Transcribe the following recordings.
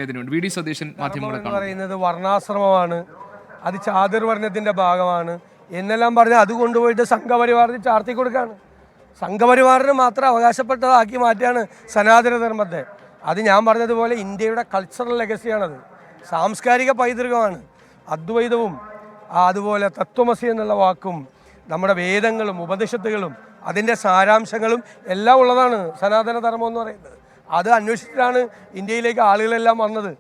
V D Satheesan മാധ്യമങ്ങളെ പറയുന്നത് വർണ്ണാശ്രമമാണ്, അത് ചാതുർവർണ്ണത്തിന്റെ ഭാഗമാണ് എന്നെല്ലാം പറഞ്ഞ് അത് കൊണ്ടുപോയിട്ട് സംഘപരിവാറിന് ചാർത്തി കൊടുക്കുകയാണ്. സംഘപരിവാറിന് മാത്രം അവകാശപ്പെട്ടതാക്കി മാറ്റിയാണ് സനാതനധർമ്മത്തെ. അത് ഞാൻ പറഞ്ഞതുപോലെ ഇന്ത്യയുടെ കൾച്ചറൽ ലെഗസിയാണത്, സാംസ്കാരിക പൈതൃകമാണ്. അദ്വൈതവും അതുപോലെ തത്വമസി എന്നുള്ള വാക്കും നമ്മുടെ വേദങ്ങളും ഉപനിഷത്തുകളും അതിൻ്റെ സാരാംശങ്ങളും എല്ലാം ഉള്ളതാണ് സനാതനധർമ്മം എന്ന് പറയുന്നത്. അത് അന്വേഷിച്ചിട്ടാണ് ഇന്ത്യയിലേക്ക് ആളുകളെല്ലാം വന്നത്.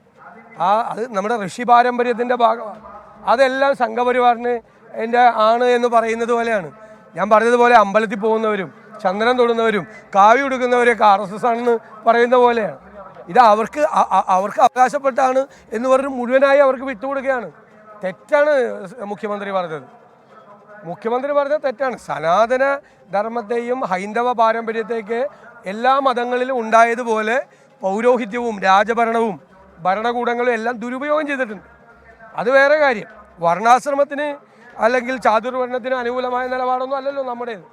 അത് നമ്മുടെ ഋഷി പാരമ്പര്യത്തിൻ്റെ ഭാഗമാണ്. അതെല്ലാം സംഘപരിവാറിന് ആണ് എന്ന് പറയുന്നത് പോലെയാണ്. ഞാൻ പറഞ്ഞതുപോലെ അമ്പലത്തിൽ പോകുന്നവരും ചന്ദനം തൊടുന്നവരും കാവ്യ ഉടുക്കുന്നവരെയൊക്കെ RSS ആണെന്ന് പറയുന്ന പോലെയാണ്. ഇത് അവർക്ക് അവകാശപ്പെട്ടാണ് എന്ന് പറഞ്ഞ് മുഴുവനായി അവർക്ക് വിട്ടുകൊടുക്കുകയാണ്. തെറ്റാണ് മുഖ്യമന്ത്രി പറഞ്ഞത്. മുഖ്യമന്ത്രി പറഞ്ഞത് തെറ്റാണ്. സനാതന ധർമ്മത്തെയും ഹൈന്ദവ പാരമ്പര്യത്തേക്ക് എല്ലാ മതങ്ങളിലും ഉണ്ടായതുപോലെ പൗരോഹിത്യവും രാജഭരണവും ഭരണകൂടങ്ങളും എല്ലാം ദുരുപയോഗം ചെയ്തിട്ടുണ്ട്. അത് വേറെ കാര്യം. വർണ്ണാശ്രമത്തിന് അല്ലെങ്കിൽ ചാതുർവർണ്ണത്തിന് അനുകൂലമായ നിലപാടൊന്നും അല്ലല്ലോ നമ്മുടേത്.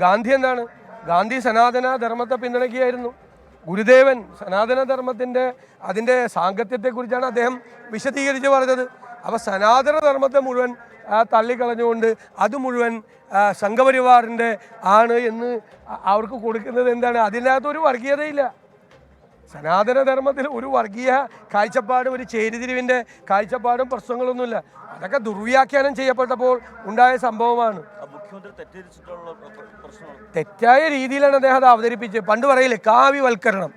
ഗാന്ധി എന്താണ്? ഗാന്ധി സനാതന ധർമ്മത്തെ പിന്തുണയ്ക്കുകയായിരുന്നു. ഗുരുദേവൻ സനാതനധർമ്മത്തിൻ്റെ അതിൻ്റെ സാങ്കത്യത്തെക്കുറിച്ചാണ് അദ്ദേഹം വിശദീകരിച്ച് പറഞ്ഞത്. അപ്പോൾ സനാതനധർമ്മത്തെ മുഴുവൻ തള്ളിക്കളഞ്ഞുകൊണ്ട് അത് മുഴുവൻ സംഘപരിവാറിൻ്റെ ആണ് എന്ന് അവർക്ക് കൊടുക്കുന്നത് എന്താണ്? അതിനകത്തൊരു വർഗീയതയില്ല. സനാതനധർമ്മത്തിൽ ഒരു വർഗീയ കാഴ്ചപ്പാടും ഒരു ചേരിതിരിവിൻ്റെ കാഴ്ചപ്പാടും പ്രശ്നങ്ങളൊന്നുമില്ല. അതൊക്കെ ദുർവ്യാഖ്യാനം ചെയ്യപ്പെട്ടപ്പോൾ ഉണ്ടായ സംഭവമാണ്. തെറ്റായ രീതിയിലാണ് അദ്ദേഹം അത് അവതരിപ്പിച്ചത്. പണ്ട് പറയില്ലേ കാവ്യവൽക്കരണം,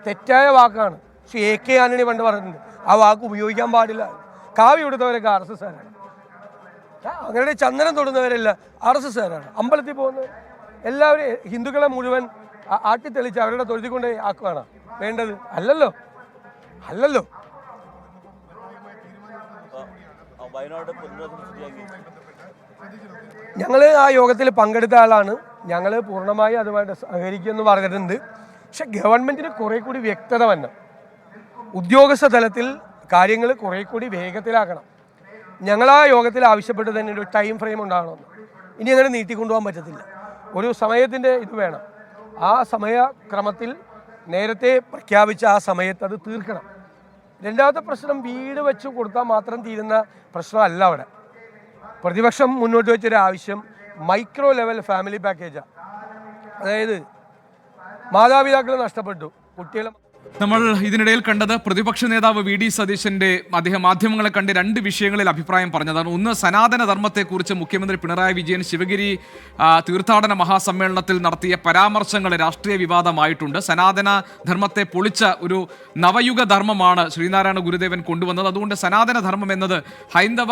തെറ്റായ വാക്കാണ്. പക്ഷേ AK ആന്റണി പണ്ട് പറഞ്ഞിട്ടുണ്ട് ആ വാക്ക് ഉപയോഗിക്കാൻ പാടില്ല. കാവ്യ കൊടുത്തവരൊക്കെ RSS ആരാണ്, അങ്ങനെ ചന്ദനം തൊടുന്നവരല്ല RSS ആരാണ്. അമ്പലത്തിൽ പോകുന്നവർ എല്ലാവരും ഹിന്ദുക്കളെ മുഴുവൻ ആട്ടിത്തെളിച്ച് അവരുടെ തൊഴുതിക്കൊണ്ട് ആക്കുകയാണ് വേണ്ടത്? അല്ലല്ലോ. ഞങ്ങൾ ആ യോഗത്തിൽ പങ്കെടുത്ത ആളാണ്. ഞങ്ങൾ പൂർണ്ണമായി അതുമായിട്ട് സഹകരിക്കുമെന്ന് പറഞ്ഞിട്ടുണ്ട്. പക്ഷെ ഗവൺമെൻറ്റിന് കുറേ കൂടി വ്യക്തത വരണം. ഉദ്യോഗസ്ഥ തലത്തിൽ കാര്യങ്ങൾ കുറേ കൂടി വേഗത്തിലാക്കണം. ഞങ്ങൾ ആ യോഗത്തിൽ ആവശ്യപ്പെട്ട് തന്നെ ഒരു ടൈം ഫ്രെയിം ഉണ്ടാകണമെന്ന്. ഇനി അങ്ങനെ നീട്ടിക്കൊണ്ടുപോകാൻ പറ്റത്തില്ല. ഒരു സമയത്തിൻ്റെ ഇത് വേണം. ആ സമയക്രമത്തിൽ നേരത്തെ പ്രഖ്യാപിച്ച ആ സമയത്ത് അത് തീർക്കണം. രണ്ടാമത്തെ പ്രശ്നം, വീട് വെച്ച് കൊടുത്താൽ മാത്രം തീരുന്ന പ്രശ്നമല്ല അവിടെ. പ്രതിപക്ഷം മുന്നോട്ട് വെച്ചൊരു ആവശ്യം മൈക്രോ ലെവൽ ഫാമിലി പാക്കേജാണ്. അതായത് മാതാപിതാക്കൾ നഷ്ടപ്പെട്ടു, കുട്ടികളെ. നമ്മൾ ഇതിനിടയിൽ കണ്ടത് പ്രതിപക്ഷ നേതാവ് വി ഡി സതീശന്റെ അദ്ദേഹം മാധ്യമങ്ങളെ കണ്ട് രണ്ട് വിഷയങ്ങളിൽ അഭിപ്രായം പറഞ്ഞതാണ്. ഒന്ന്, സനാതന ധർമ്മത്തെക്കുറിച്ച് മുഖ്യമന്ത്രി പിണറായി വിജയൻ ശിവഗിരി തീർത്ഥാടന മഹാസമ്മേളനത്തിൽ നടത്തിയ പരാമർശങ്ങൾ രാഷ്ട്രീയ വിവാദമായിട്ടുണ്ട്. സനാതന ധർമ്മത്തെ പൊളിച്ച ഒരു നവയുഗ ധർമ്മമാണ് ശ്രീനാരായണ ഗുരുദേവൻ കൊണ്ടുവന്നത്. അതുകൊണ്ട് സനാതന ധർമ്മം എന്നത് ഹൈന്ദവ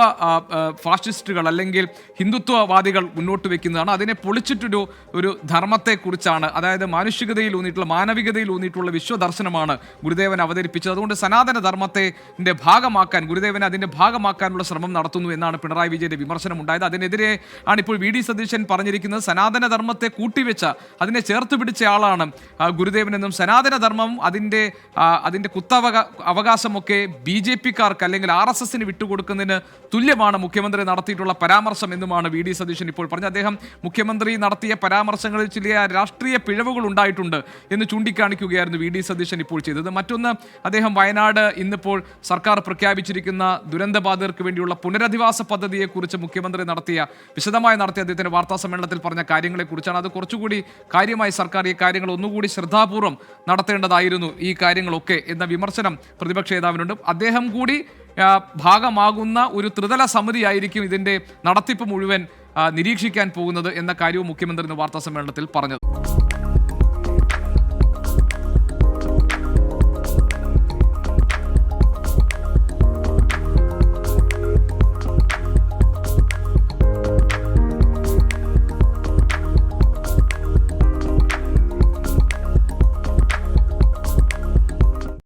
ഫാഷിസ്റ്റുകൾ അല്ലെങ്കിൽ ഹിന്ദുത്വവാദികൾ മുന്നോട്ട് വെക്കുന്നതാണ്. അതിനെ പൊളിച്ചിട്ടൊരു ധർമ്മത്തെക്കുറിച്ചാണ്, അതായത് മാനുഷികതയിൽ ഊന്നിയിട്ടുള്ള മാനവികതയിൽ ഊന്നിയിട്ടുള്ള വിശ്വദർശനമാണ് ഗുരുദേവൻ അവതരിപ്പിച്ചത്. അതുകൊണ്ട് സനാതന ധർമ്മത്തിന്റെ ഭാഗമാക്കാൻ ഗുരുദേവനെ അതിന്റെ ഭാഗമാക്കാനുള്ള ശ്രമം നടത്തുന്നു എന്നാണ് പിണറായി വിജയന്റെ വിമർശനം ഉണ്ടായത്. അതിനെതിരെ ആണ് ഇപ്പോൾ വി ഡി സതീശൻ പറഞ്ഞിരിക്കുന്നത്. സനാതന ധർമ്മത്തെ കൂട്ടിവെച്ച, അതിനെ ചേർത്ത് പിടിച്ച ആളാണ് ഗുരുദേവനെന്നും സനാതന ധർമ്മം അതിന്റെ അവകാശമൊക്കെ BJP-ക്കാർക്ക് അല്ലെങ്കിൽ RSSന് വിട്ടുകൊടുക്കുന്നതിന് തുല്യമാണ് മുഖ്യമന്ത്രി നടത്തിയിട്ടുള്ള പരാമർശം എന്നുമാണ് വി ഡി സതീശൻ ഇപ്പോൾ പറഞ്ഞത്. അദ്ദേഹം മുഖ്യമന്ത്രി നടത്തിയ പരാമർശങ്ങളിൽ ചില രാഷ്ട്രീയ പിഴവുകൾ ഉണ്ടായിട്ടുണ്ട് എന്ന് ചൂണ്ടിക്കാണിക്കുകയായിരുന്നു വി ഡി സതീശൻ ഇപ്പോൾ ചെയ്തത്. മറ്റൊന്ന്, അദ്ദേഹം വയനാട് ഇന്നിപ്പോൾ സർക്കാർ പ്രഖ്യാപിച്ചിരിക്കുന്ന ദുരന്തബാധിതർക്ക് വേണ്ടിയുള്ള പുനരധിവാസ പദ്ധതിയെക്കുറിച്ച് മുഖ്യമന്ത്രി വിശദമായി നടത്തിയ അദ്ദേഹത്തിന്റെ വാർത്താ സമ്മേളനത്തിൽ പറഞ്ഞ കാര്യങ്ങളെക്കുറിച്ചാണ്. അത് കുറച്ചുകൂടി കാര്യമായി സർക്കാർ ഈ കാര്യങ്ങൾ ഒന്നുകൂടി ശ്രദ്ധാപൂർവ്വം നടത്തേണ്ടതായിരുന്നു ഈ കാര്യങ്ങളൊക്കെ എന്ന വിമർശനം പ്രതിപക്ഷ നേതാവിനുണ്ട്. അദ്ദേഹം കൂടി ഭാഗമാകുന്ന ഒരു ത്രിതല സമിതിയായിരിക്കും ഇതിന്റെ നടത്തിപ്പ് മുഴുവൻ നിരീക്ഷിക്കാൻ പോകുന്നത് എന്ന കാര്യവും മുഖ്യമന്ത്രി വാർത്താ സമ്മേളനത്തിൽ പറഞ്ഞത്.